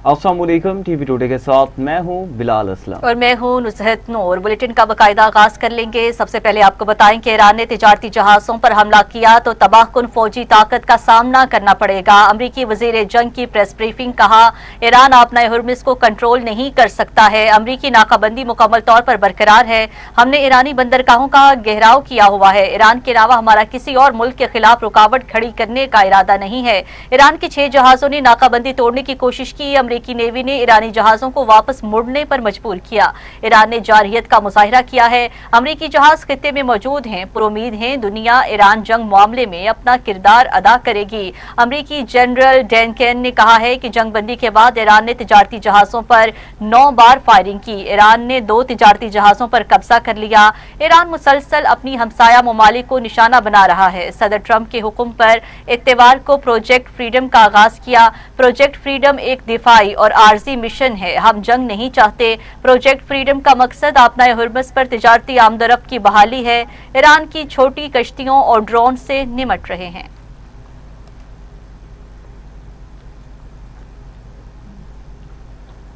अस्सलाम वालेकुम। TV today के साथ मैं हूं बिलाल असलम और मैं हूं नुसरत नूर। बुलेटिन का बाकायदा आगाज कर लेंगे। सबसे पहले आपको बताएं कि ईरान ने तिजारती जहाजों पर हमला किया तो तबाहकुन फौजी ताकत का सामना करना पड़ेगा। अमरीकी वजीर जंग की प्रेस ब्रीफिंग, कहा ईरान आपना हुर्मुज़ को कंट्रोल नहीं कर सकता है। अमरीकी नाकाबंदी मुकम्मल तौर पर बरकरार है। हमने ईरानी बंदरगाहों का घेराव किया हुआ है। ईरान के अलावा हमारा किसी और मुल्क के खिलाफ रुकावट खड़ी करने का इरादा नहीं है। ईरान के 6 जहाजों ने नाकाबंदी तोड़ने की कोशिश की। अमरीकी नेवी ने ईरानी जहाजों को वापस मुड़ने पर मजबूर किया। ईरान ने जारहियत का मुजाहिरा किया है। अमरीकी जहाज खित्ते में मौजूद हैं। पुरुमीद हैं दुनिया ईरान जंग मामले में अपना किरदार अदा करेगी। अमरीकी जनरल डैनकेन ने कहा है कि जंगबंदी के बाद ईरान ने तिजारती जहाजों पर 9 बार फायरिंग की। ईरान ने 2 तिजारती जहाजों पर कब्जा कर लिया। ईरान मुसलसल अपनी हमसाया ममालिक को निशाना बना रहा है। सदर ट्रंप के हुक्म पर इत्तेवार को प्रोजेक्ट फ्रीडम का आगाज किया। प्रोजेक्ट फ्रीडम एक दिफाई और आर्जी मिशन है। हम जंग नहीं चाहते। प्रोजेक्ट फ्रीडम का मकसद अपना हुर्मुज़ पर तिजारती आमदरफ्त की बहाली है। ईरान की छोटी कश्तियों और ड्रोन से निमट रहे हैं।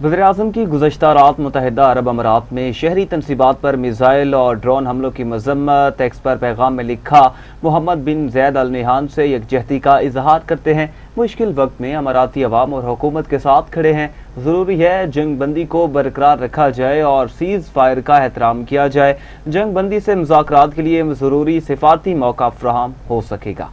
वज़ीर-ए-आज़म की गुज़श्ता रात मुत्तहिदा अरब अमारात में शहरी तनसीबात पर मिसाइल और ड्रोन हमलों की मज़म्मत। एक्स पर पैगाम में लिखा, मोहम्मद बिन जैद अल नहान से यकजहती का इजहार करते हैं। मुश्किल वक्त में अमाराती अवाम और हुकूमत के साथ खड़े हैं। ज़रूरी है जंग बंदी को बरकरार रखा जाए और सीज़ फायर का एहतराम किया जाए। जंग बंदी से मुज़ाकरात के लिए ज़रूरी सिफारती मौका फराहम हो सकेगा।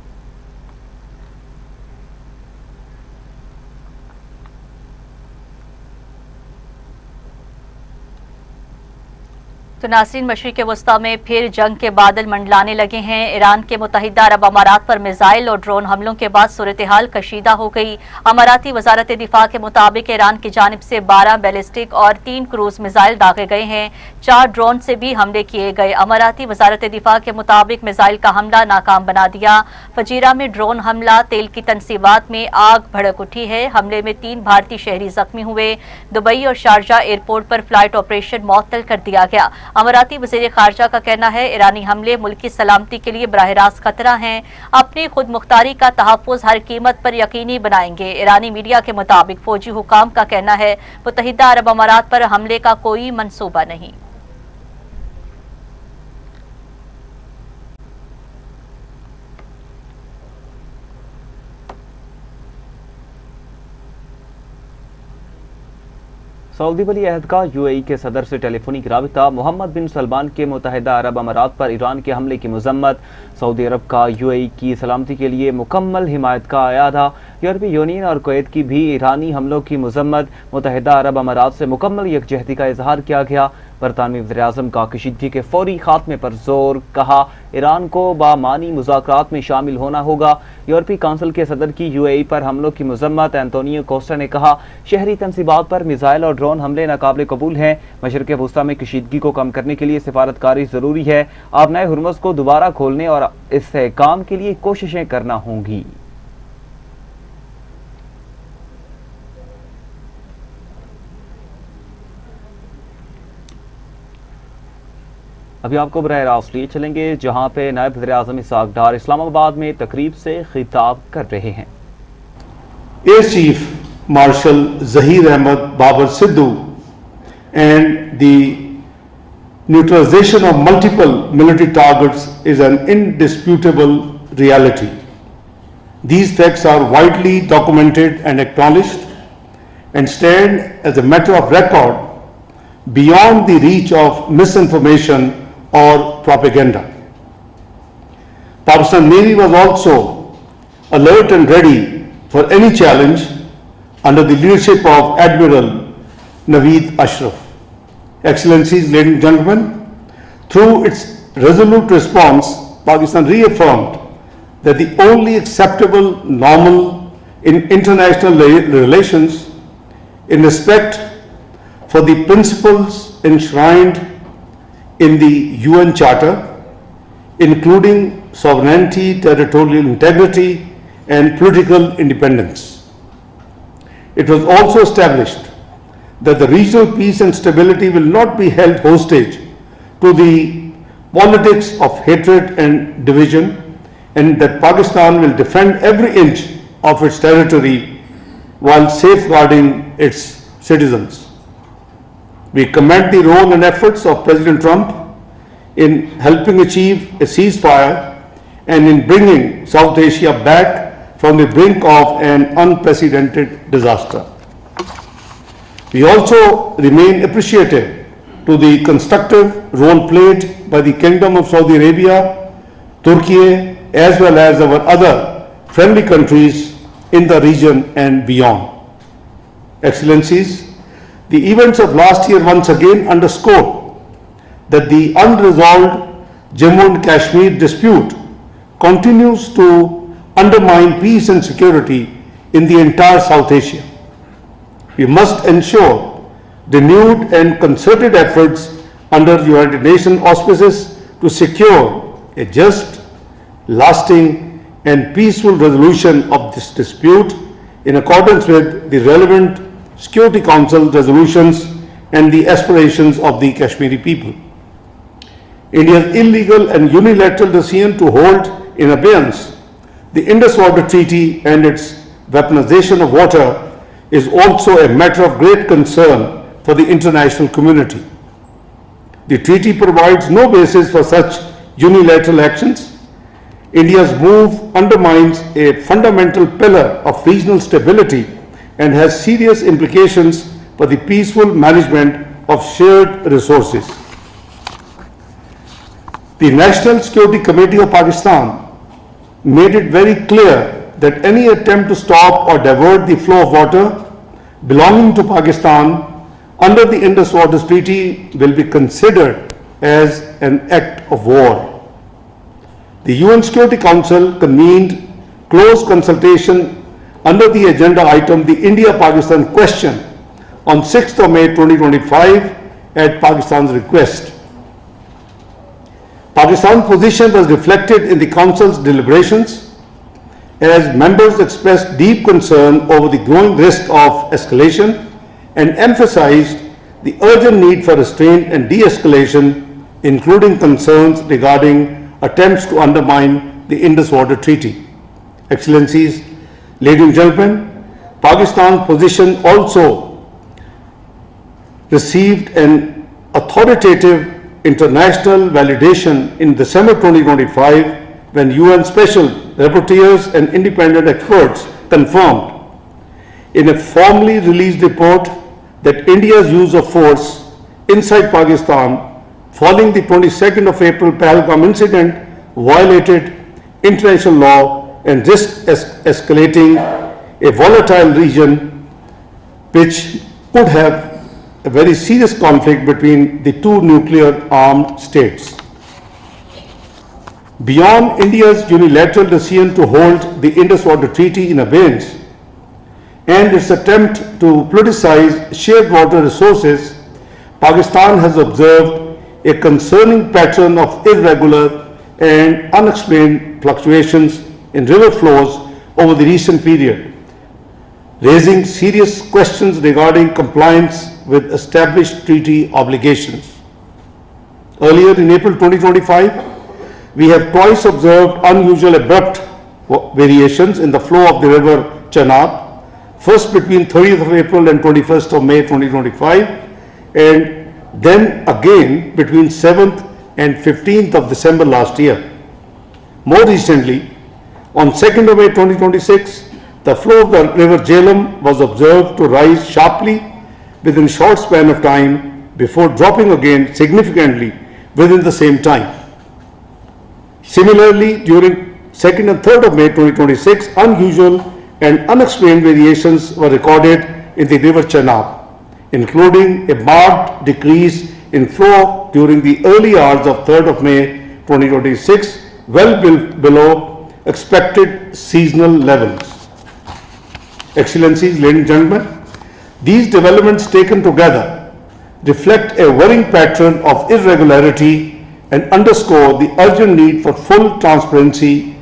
तो नाज़रीन, मशरिक़ वस्ता में फिर जंग के बादल मंडलाने लगे हैं। ईरान के मुत्तहिदा अरब अमारात पर मिसाइल और ड्रोन हमलों के बाद सूरत हाल कशीदा हो गई। अमाराती वजारत दिफा के मुताबिक ईरान की जानिब से 12 बैलिस्टिक और 3 क्रूज मिसाइल दागे गए हैं। 4 ड्रोन से भी हमले किए गए। अमाराती वजारत दिफा के मुताबिक मिसाइल का हमला नाकाम बना दिया। फजीरा में ड्रोन हमला, तेल की तनसीबात में आग भड़क उठी है। हमले में 3 भारतीय शहरी जख्मी हुए। दुबई और शारजा एयरपोर्ट पर फ्लाइट ऑपरेशन मुअत्तल कर दिया गया। अमाराती वज़ीर खारजा का कहना है ईरानी हमले मुल्क की सलामती के लिए बराह रास्त खतरा हैं। अपनी खुद मुख्तारी का तहफ़्फ़ुज़ हर कीमत पर यकीनी बनाएंगे। ईरानी मीडिया के मुताबिक फौजी हुकाम का कहना है मुत्तहिदा अरब अमारात पर हमले का कोई मंसूबा नहीं। सऊदी वली अहद का यूएई के सदर से टेलीफोनिक राबिता। मोहम्मद बिन सलमान के मुत्तहिदा अरब अमारात पर ईरान के हमले की मजम्मत। सऊदी अरब का यूएई की सलामती के लिए मुकम्मल हिमायत का अयादा। यूरोपीय यूनियन और कुवैत की भी ईरानी हमलों की मजम्मत। मुत्तहिदा अरब अमारात से मुकम्मल यकजहती का इजहार किया गया। बरतानवी वज़ीर-ए-आज़म का कशीदगी के फौरी खात्मे पर जोर, कहा ईरान को बामानी मुज़ाकरात में शामिल होना होगा। यूरोपीय काउंसिल के सदर की यूएई पर हमलों की मजम्मत। एंटोनियो कोस्टा ने कहा शहरी तनसीबात पर मिसाइल और ड्रोन हमले नाकाबिल कबूल हैं। मशरिक़ वस्ता में कशीदगी को कम करने के लिए सिफारतकारी जरूरी है। आपनाए हुर्मुज़ को दोबारा खोलने और इससे काम के लिए कोशिशें करना होंगी। अभी आपको बराह रास्त लिए चलेंगे जहां पे नायब वज़ीर-ए-आज़म इसहाक़ डार इस्लामाबाद में तकरीब से खिताब कर रहे हैं। Air chief marshal Zaheer Ahmed Babar Sidhu and the neutralization of multiple military targets is an indisputable reality. These facts are widely documented and acknowledged and stand as a matter of record beyond the reach of misinformation or propaganda. Pakistan Navy was also alert and ready for any challenge under the leadership of Admiral Naveed Ashraf. Excellencies, ladies and gentlemen, through its resolute response, Pakistan reaffirmed that the only acceptable normal in international relations in respect for the principles enshrined in the UN Charter, including sovereignty, territorial integrity, and political independence. It was also established that the regional peace and stability will not be held hostage to the politics of hatred and division, and that Pakistan will defend every inch of its territory while safeguarding its citizens. We commend the role and efforts of President Trump in helping achieve a ceasefire and in bringing South Asia back from the brink of an unprecedented disaster. We also remain appreciative to the constructive role played by the Kingdom of Saudi Arabia, Turkey, as well as our other friendly countries in the region and beyond. Excellencies, the events of last year once again underscore that the unresolved Jammu and Kashmir dispute continues to undermine peace and security in the entire South Asia. We must ensure renewed and concerted efforts under United Nations auspices to secure a just, lasting and peaceful resolution of this dispute in accordance with the relevant Security Council resolutions and the aspirations of the Kashmiri people. India's illegal and unilateral decision to hold in abeyance the Indus Water Treaty and its weaponization of water is also a matter of great concern for the international community. The treaty provides no basis for such unilateral actions. India's move undermines a fundamental pillar of regional stability and has serious implications for the peaceful management of shared resources. The National Security Committee of Pakistan made it very clear that any attempt to stop or divert the flow of water belonging to Pakistan under the Indus Water Treaty will be considered as an act of war. The UN Security Council convened close consultation under the agenda item the India-Pakistan question on 6th of May 2025 at Pakistan's request. Pakistan's position was reflected in the Council's deliberations as members expressed deep concern over the growing risk of escalation and emphasized the urgent need for restraint and de-escalation, including concerns regarding attempts to undermine the Indus Water Treaty. Excellencies, ladies and gentlemen, Pakistan's position also received an authoritative international validation in December 2025 when UN Special Rapporteurs and independent experts confirmed in a formally released report that India's use of force inside Pakistan following the 22nd of April Pahalgam incident violated international law and risked escalating a volatile region which could have a very serious conflict between the two nuclear armed states. Beyond India's unilateral decision to hold the Indus Water Treaty in abeyance and its attempt to politicize shared water resources, Pakistan has observed a concerning pattern of irregular and unexplained fluctuations in river flows over the recent period, raising serious questions regarding compliance with established treaty obligations. Earlier in April 2025, we have twice observed unusual abrupt variations in the flow of the river Chenab, first between 30th of April and 21st of May 2025, and then again between 7th and 15th of December last year. More recently, on 2nd of May 2026, the flow of the river Jhelum was observed to rise sharply within a short span of time before dropping again significantly within the same time. Similarly, during 2nd and 3rd of May 2026, unusual and unexplained variations were recorded in the river Chenab, including a marked decrease in flow during the early hours of 3rd of May 2026, well below expected seasonal levels. Excellencies, ladies and gentlemen, these developments taken together reflect a worrying pattern of irregularity and underscore the urgent need for full transparency,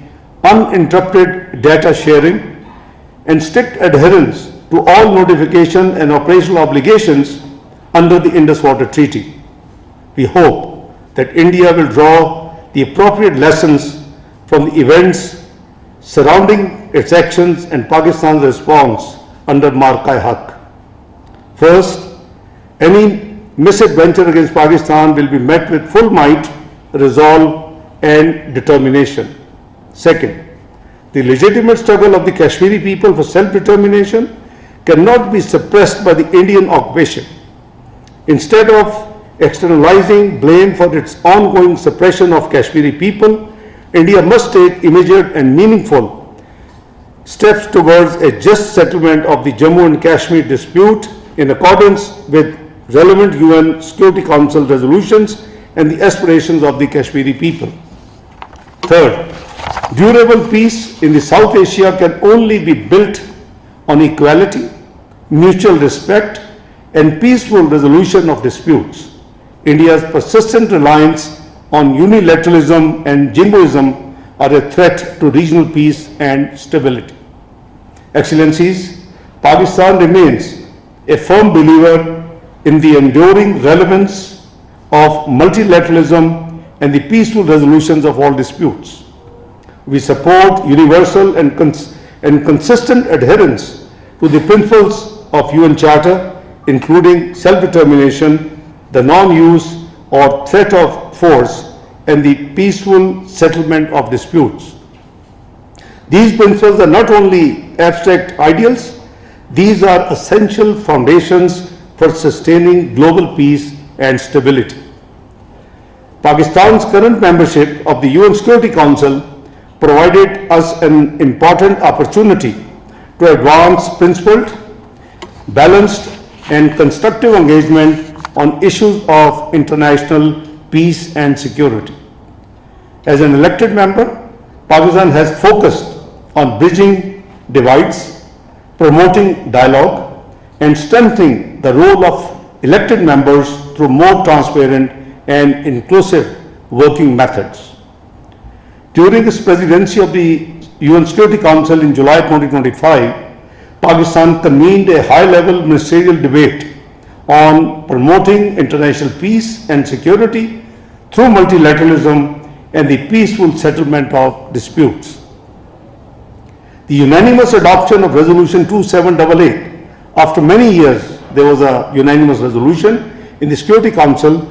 uninterrupted data sharing, and strict adherence to all notification and operational obligations under the Indus Water Treaty. We hope that India will draw the appropriate lessons from the events surrounding its actions and Pakistan's response under Marka-e-Haq. First, any misadventure against Pakistan will be met with full might, resolve and determination. Second, the legitimate struggle of the Kashmiri people for self-determination cannot be suppressed by the Indian occupation. Instead of externalizing blame for its ongoing suppression of Kashmiri people, India must take immediate and meaningful steps towards a just settlement of the Jammu and Kashmir dispute in accordance with relevant UN Security Council resolutions and the aspirations of the Kashmiri people. Third, durable peace in the South Asia can only be built on equality, mutual respect, and peaceful resolution of disputes. India's persistent reliance on unilateralism and jingoism are a threat to regional peace and stability. Excellencies, Pakistan remains a firm believer in the enduring relevance of multilateralism and the peaceful resolutions of all disputes. We support universal and consistent adherence to the principles of UN Charter, including self-determination, the non-use or threat of force, and the peaceful settlement of disputes. These principles are not only abstract ideals, these are essential foundations for sustaining global peace and stability. Pakistan's current membership of the UN Security Council provided us an important opportunity to advance principled, balanced, and constructive engagement on issues of international peace and security. As an elected member, Pakistan has focused on bridging divides, promoting dialogue, and strengthening the role of elected members through more transparent and inclusive working methods. During its presidency of the UN Security Council in July 2025, Pakistan convened a high-level ministerial debate on promoting international peace and security through multilateralism and the peaceful settlement of disputes. The unanimous adoption of Resolution 2788, after many years there was a unanimous resolution in the Security Council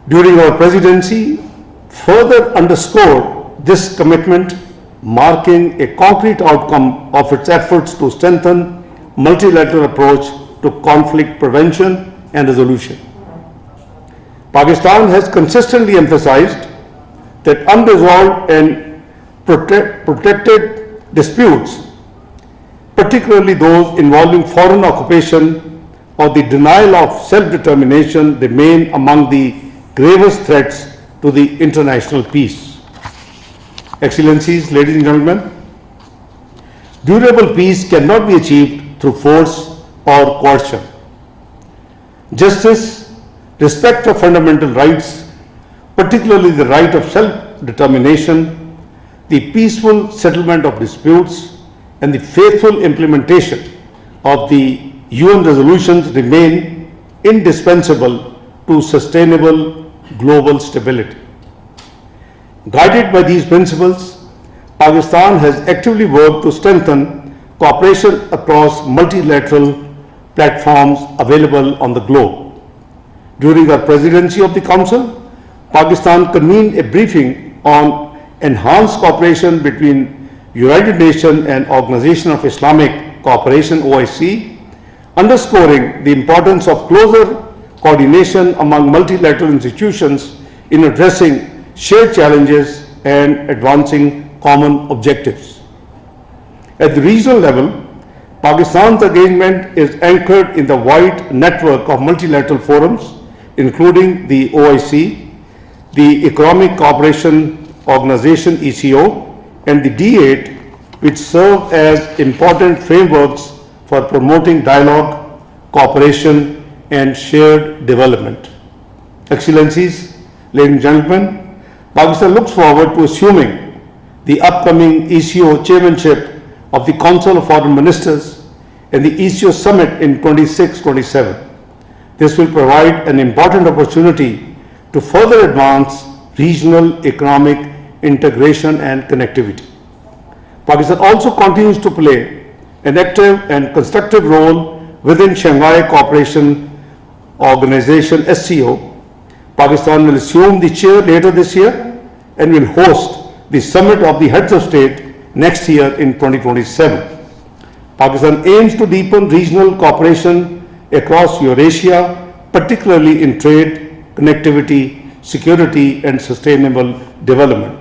during our presidency, further underscored this commitment, marking a concrete outcome of its efforts to strengthen multilateral approach to conflict prevention and resolution. Pakistan has consistently emphasized that unresolved and protected disputes, particularly those involving foreign occupation or the denial of self-determination, remain among the gravest threats to the international peace. Excellencies, ladies and gentlemen, durable peace cannot be achieved through force or coercion. Justice, respect for fundamental rights, particularly the right of self-determination, the peaceful settlement of disputes, and the faithful implementation of the UN resolutions remain indispensable to sustainable global stability. Guided by these principles, Pakistan has actively worked to strengthen cooperation across multilateral platforms available on the globe. During our presidency of the Council, Pakistan convened a briefing on enhanced cooperation between United Nations and Organization of Islamic Cooperation (OIC), underscoring the importance of closer coordination among multilateral institutions in addressing shared challenges and advancing common objectives. At the regional level, Pakistan's engagement is anchored in the wide network of multilateral forums, including the OIC, the Economic Cooperation Organization (ECO), and the D8, which serve as important frameworks for promoting dialogue, cooperation, and shared development. Excellencies, ladies and gentlemen, Pakistan looks forward to assuming the upcoming ECO chairmanship of the Council of Foreign Ministers and the ECO Summit in 26-27. This will provide an important opportunity to further advance regional economic integration and connectivity. Pakistan also continues to play an active and constructive role within Shanghai Cooperation Organization SCO. Pakistan will assume the chair later this year and will host the summit of the heads of state next year in 2027. Pakistan aims to deepen regional cooperation across Eurasia, particularly in trade, connectivity, security and sustainable development.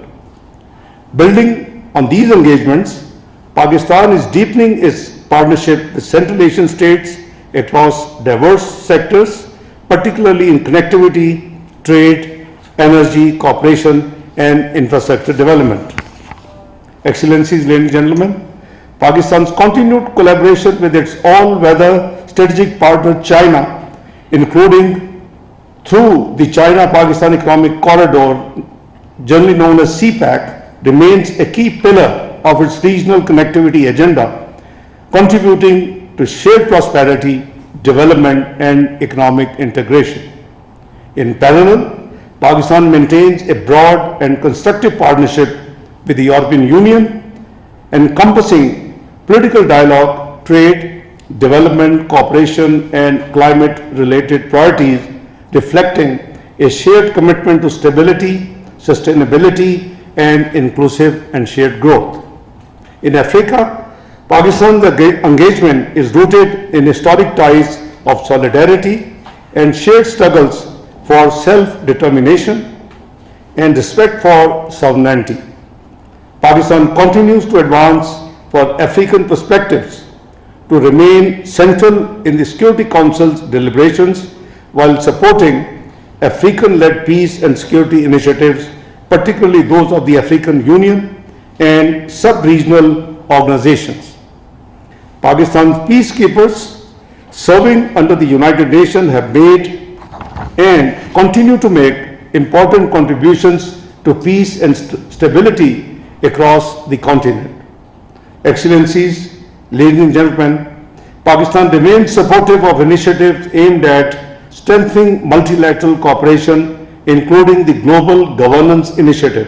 Building on these engagements, Pakistan is deepening its partnership with Central Asian states across diverse sectors, particularly in connectivity, trade, energy, cooperation and infrastructure development. Excellencies, ladies and gentlemen, Pakistan's continued collaboration with its all-weather strategic partner China, including through the China-Pakistan Economic Corridor, generally known as CPEC, remains a key pillar of its regional connectivity agenda, contributing to shared prosperity, development and economic integration. In parallel, Pakistan maintains a broad and constructive partnership with the European Union, encompassing political dialogue, trade, development, cooperation and climate-related priorities, reflecting a shared commitment to stability, sustainability and inclusive and shared growth. In Africa, Pakistan's engagement is rooted in historic ties of solidarity and shared struggles for self-determination and respect for sovereignty. Pakistan continues to advance for African perspectives to remain central in the Security Council's deliberations while supporting African-led peace and security initiatives, particularly those of the African Union and sub-regional organizations. Pakistan's peacekeepers serving under the United Nations have made and continue to make important contributions to peace and stability across the continent. Excellencies, ladies and gentlemen, Pakistan remains supportive of initiatives aimed at strengthening multilateral cooperation, including the Global Governance Initiative,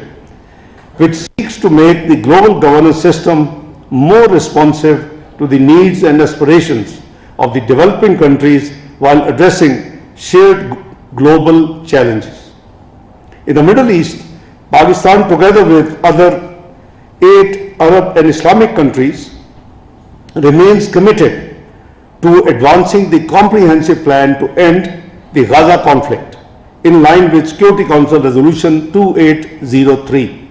which seeks to make the global governance system more responsive to the needs and aspirations of the developing countries while addressing shared global challenges. In the Middle East, Pakistan, together with other 8 Arab and Islamic countries, remains committed to advancing the comprehensive plan to end the Gaza conflict in line with Security Council Resolution 2803.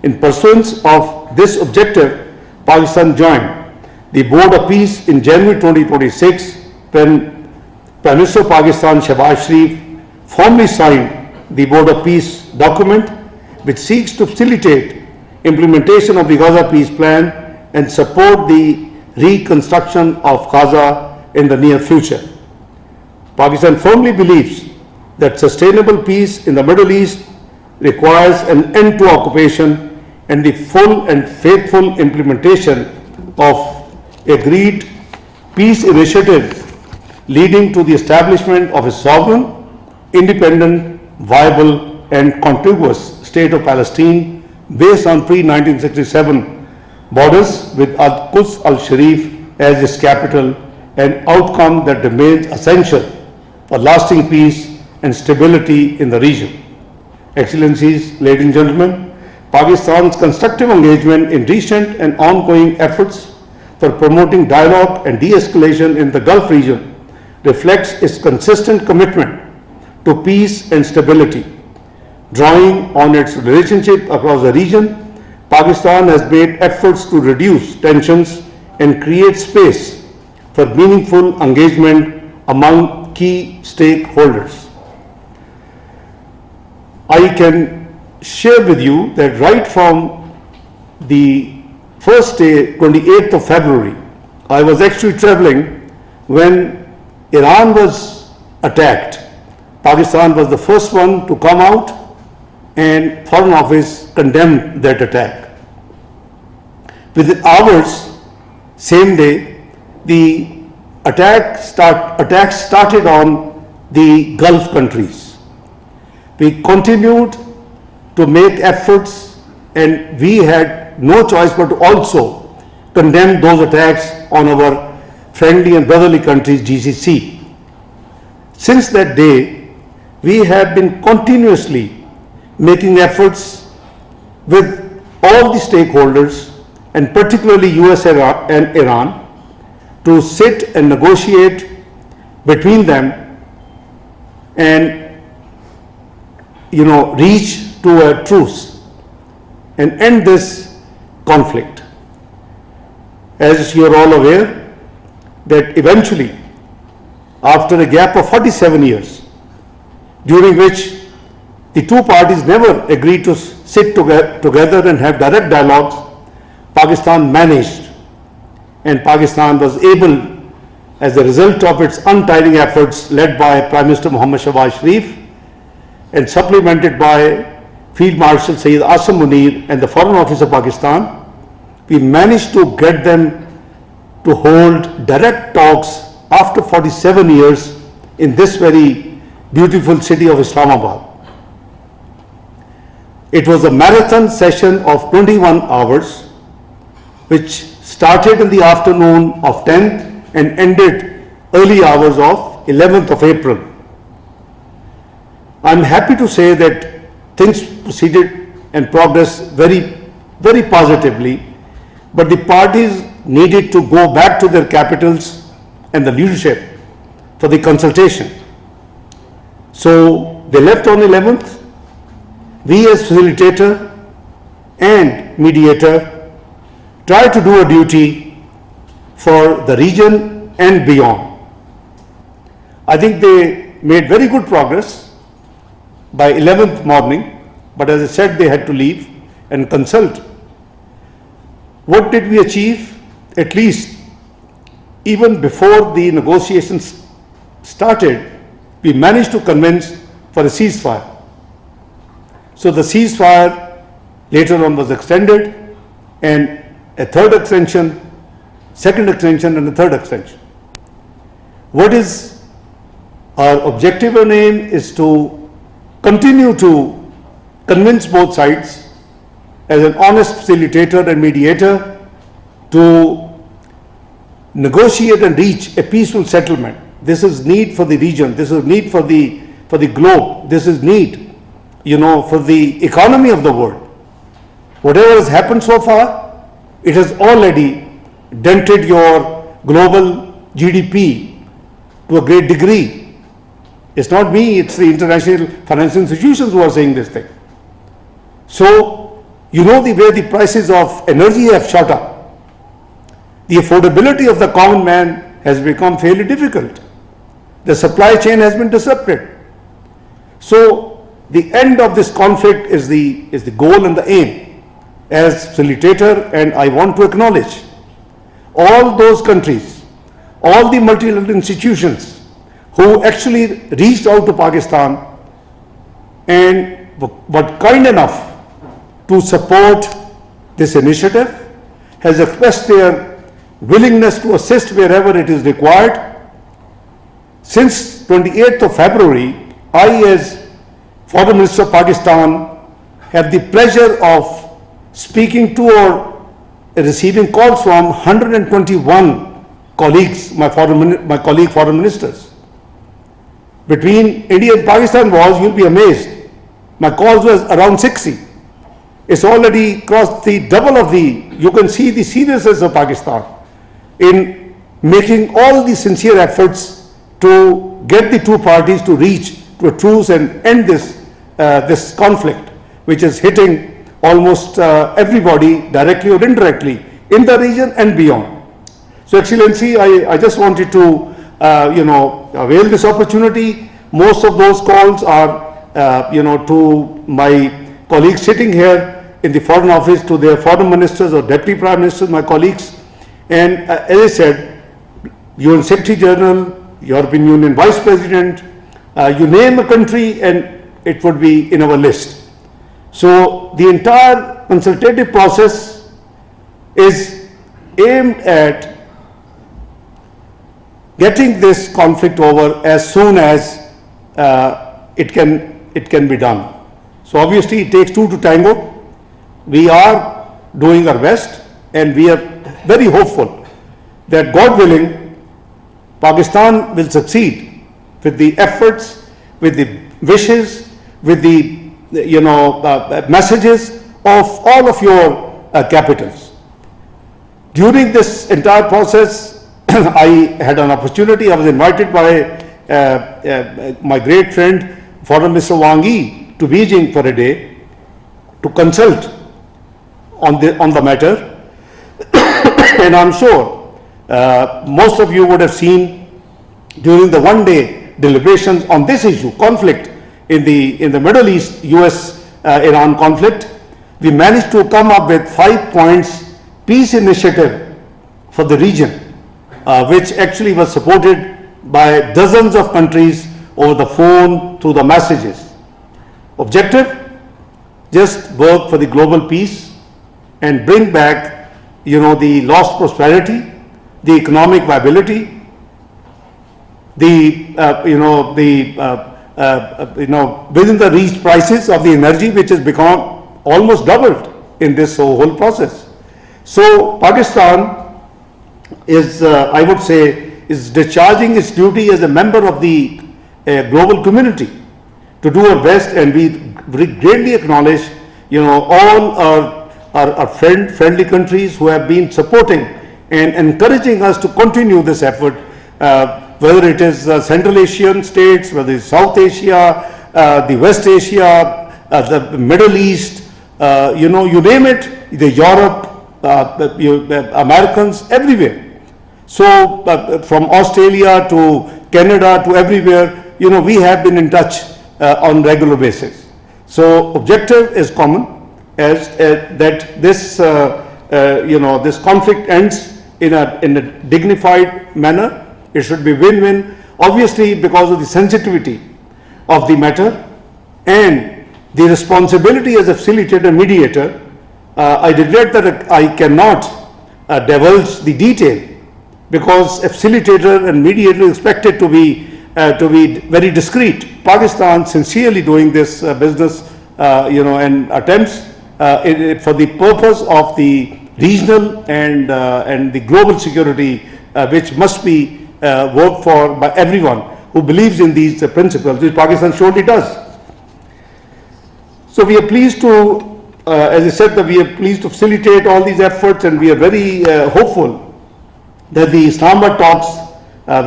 In pursuance of this objective, Pakistan joined the Board of Peace in January 2026 when Prime Minister of Pakistan Shehbaz Sharif formally signed the Board of Peace document, which seeks to facilitate implementation of the Gaza peace plan and support the reconstruction of Gaza in the near future. Pakistan firmly believes that sustainable peace in the Middle East requires an end to occupation and the full and faithful implementation of agreed peace initiatives leading to the establishment of a sovereign, independent, viable and contiguous state of Palestine based on pre-1967 borders with Al-Quds al-Sharif as its capital, an outcome that remains essential for lasting peace and stability in the region. Excellencies, ladies and gentlemen, Pakistan's constructive engagement in recent and ongoing efforts for promoting dialogue and de-escalation in the Gulf region reflects its consistent commitment to peace and stability. Drawing on its relationship across the region, Pakistan has made efforts to reduce tensions and create space for meaningful engagement among key stakeholders. I can share with you that right from the first day, 28th of February, I was actually traveling when Iran was attacked. Pakistan was the first one to come out and Foreign Office condemned that attack. Within hours, same day, the attacks started on the Gulf countries. We continued to make efforts and we had no choice but also condemned those attacks on our friendly and brotherly countries, GCC. Since that day, we have been continuously making efforts with all the stakeholders, and particularly US and Iran, to sit and negotiate between them and reach to a truce and end this conflict. As you are all aware, that eventually, after a gap of 47 years, during which the two parties never agreed to sit together and have direct dialogues, Pakistan managed, and Pakistan was able, as a result of its untiring efforts led by Prime Minister Muhammad Shahbaz Sharif and supplemented by Field Marshal Sayyid Asim Munir and the Foreign Office of Pakistan, we managed to get them to hold direct talks after 47 years in this very beautiful city of Islamabad. It was a marathon session of 21 hours, which started in the afternoon of 10th and ended early hours of 11th of April. I'm happy to say that things proceeded and progressed very, very positively, but the parties needed to go back to their capitals and the leadership for the consultation. So they left on 11th. We as facilitator and mediator tried to do a duty for the region and beyond. I think they made very good progress by 11th morning, but as I said, they had to leave and consult. What did we achieve? At least, even before the negotiations started, we managed to convince for a ceasefire. So the ceasefire later on was extended, and a third extension, second extension, and a third extension. What is our objective and aim is to continue to convince both sides as an honest facilitator and mediator to negotiate and reach a peaceful settlement. This is need for the region, this is need for the globe, this is need, for the economy of the world. Whatever has happened so far, it has already dented your global GDP to a great degree. It's not me, it's the international financial institutions who are saying this thing. So, the way the prices of energy have shot up, the affordability of the common man has become fairly difficult. The supply chain has been disrupted. So, the end of this conflict is the goal and the aim. As facilitator, and I want to acknowledge all those countries, all the multilateral institutions who actually reached out to Pakistan and were kind enough to support this initiative, has expressed their willingness to assist wherever it is required. Since 28th of February, I as Foreign Minister of Pakistan have the pleasure of speaking to or receiving calls from 121 colleagues, my colleague foreign ministers. Between India and Pakistan wars, you'll be amazed. My calls was around 60. It's already crossed the double of you can see the seriousness of Pakistan in making all the sincere efforts to get the two parties to reach to a truce and end this conflict, which is hitting almost everybody directly or indirectly in the region and beyond. So Excellency, I just wanted to avail this opportunity. Most of those calls are to my colleagues sitting here in the Foreign Office, to their foreign ministers or deputy prime ministers, my colleagues. And as I said, UN Secretary General, European Union Vice President, you name a country and it would be in our list. So the entire consultative process is aimed at getting this conflict over as soon as it can be done. So obviously it takes two to tango. We are doing our best and we are very hopeful that God willing, Pakistan will succeed with the efforts, with the wishes, with the messages of all of your capitals. During this entire process, I had an opportunity. I was invited by my great friend, Foreign Minister Wang Yi, to Beijing for a day to consult on the matter. And I'm sure most of you would have seen during the one-day deliberations on this issue, conflict in the Middle East, US-Iran conflict, we managed to come up with 5 points peace initiative for the region, which actually was supported by dozens of countries over the phone, through the messages. Objective: just work for the global peace and bring back, the lost prosperity, the economic viability, the within the reached prices of the energy, which has become almost doubled in this whole process. So Pakistan is, I would say, is discharging its duty as a member of the global community to do our best, and we greatly acknowledge, all our friendly countries who have been supporting and encouraging us to continue this effort, whether it is Central Asian states, whether it's South Asia, the West Asia, the Middle East, you name it, the Europe, the Americans, everywhere. So from Australia to Canada to everywhere, we have been in touch on regular basis. So objective is common, as that this this conflict ends in a dignified manner. It should be win-win, obviously, because of the sensitivity of the matter and the responsibility as a facilitator and mediator. I regret that I cannot divulge the detail, because a facilitator and mediator is expected to be very discreet. Pakistan sincerely doing this business, and attempts for the purpose of the regional and the global security, which must be worked for by everyone who believes in these principles, which Pakistan surely does. So we are pleased to, as I said, that we are pleased to facilitate all these efforts, and we are very hopeful that the Islamabad talks,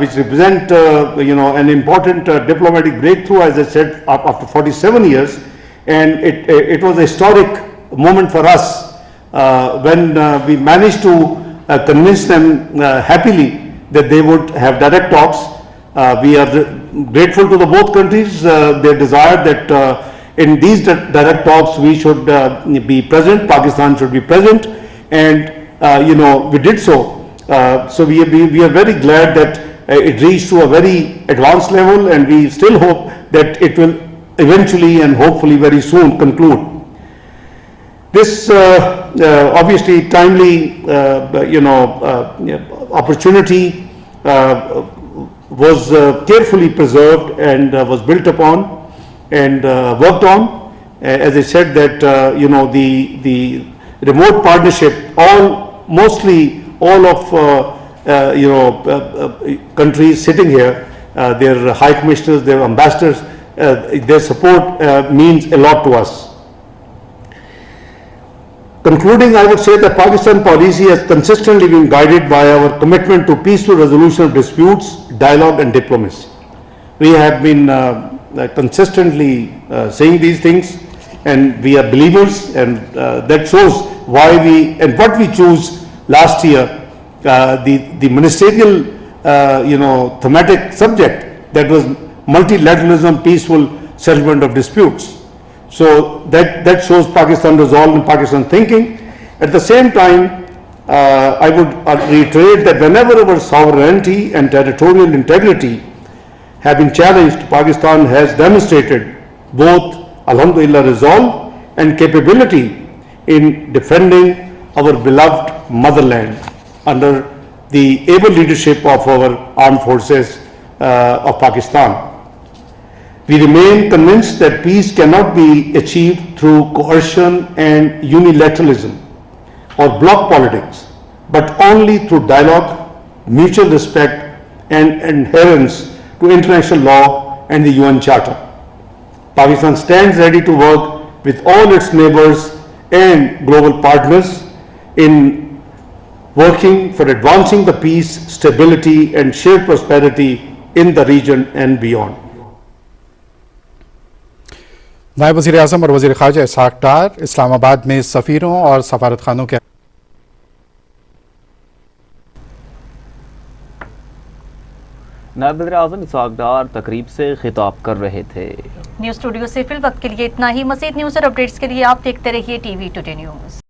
which represent an important diplomatic breakthrough, as I said, after 47 years, and it was a historic moment for us when we managed to convince them happily that they would have direct talks. We are grateful to the both countries, their desire that in these direct talks we should be present, Pakistan should be present, and we did so. So we are very glad that it reached to a very advanced level, and we still hope that it will eventually and hopefully very soon conclude. This obviously timely opportunity was carefully preserved and was built upon and worked on. As I said, that the remote partnership, mostly all of countries sitting here, their high commissioners, their ambassadors, their support means a lot to us. Concluding, I would say that Pakistan policy has consistently been guided by our commitment to peaceful resolution of disputes, dialogue and diplomacy. We have been consistently saying these things, and we are believers, and that shows why what we choose last year, the ministerial thematic subject, that was multilateralism, peaceful settlement of disputes. So that shows Pakistan resolve and Pakistan thinking. At the same time, I would reiterate that whenever our sovereignty and territorial integrity have been challenged, Pakistan has demonstrated both, alhamdulillah, resolve and capability in defending our beloved motherland under the able leadership of our armed forces of Pakistan. We remain convinced that peace cannot be achieved through coercion and unilateralism or bloc politics, but only through dialogue, mutual respect, and adherence to international law and the UN Charter. Pakistan stands ready to work with all its neighbors and global partners in working for advancing the peace, stability, and shared prosperity in the region and beyond. नायब वज़ीर आज़म और वज़ीर ख़ारजा इसहाक़ डार इस्लामाबाद में सफ़ीरों और सफारतखानों के नायब वज़ीर आज़म इसहाक़ डार तकरीब से खिताब कर रहे थे। न्यूज़ स्टूडियो से फिल वक्त के लिए इतना ही। मज़ीद न्यूज़ और अपडेट्स के लिए आप देखते रहिए TV टुडे न्यूज़।